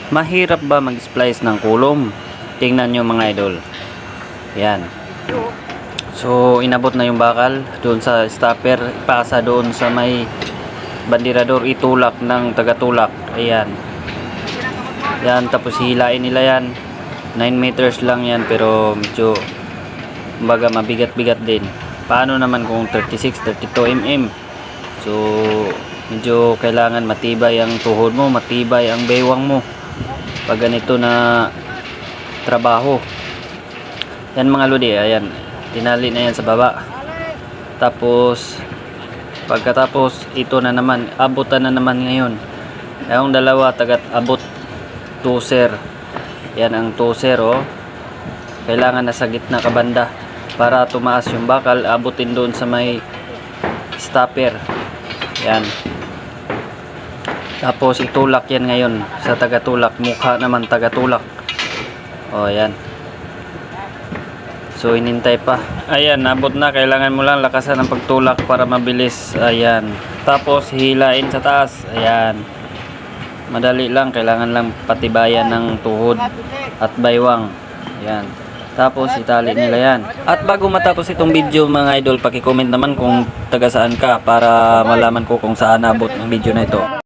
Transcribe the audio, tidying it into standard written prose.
Mahirap ba mag-splice ng kulom? Tingnan nyo mga idol. Yan. So, inabot na yung bakal doon sa stopper. Ipasa doon sa may bandirador. Itulak ng tagatulak. Ayan. Yan. Tapos hilain nila yan. 9 meters lang yan. Pero medyo kumbaga mabigat-bigat din. Paano naman kung 36, 32 mm? So, medyo kailangan matibay ang tuhod mo. Matibay ang baywang mo pag ganito na trabaho. Yan mga lodi, ayan, tinali na yan sa baba. Tapos pagkatapos ito na naman, abutan na naman ngayon. Yung dalawa tagat abot toser. Yan ang toser, oh. Kailangan nasa gitna ka banda para tumaas yung bakal, abutin doon sa may stopper. Yan. Tapos itulak yan ngayon sa tagatulak, mukha naman tagatulak. O yan. So inintay pa. Ayan, nabot na. Kailangan mo lang lakasan ng pagtulak para mabilis. Ayan. Tapos hilain sa taas. Ayan. Madali lang. Kailangan lang patibayan ng tuhod at baywang. Ayan. Tapos itali nila yan. At bago matapos itong video mga idol, paki-comment naman kung taga saan ka para malaman ko kung saan nabot ang video na ito.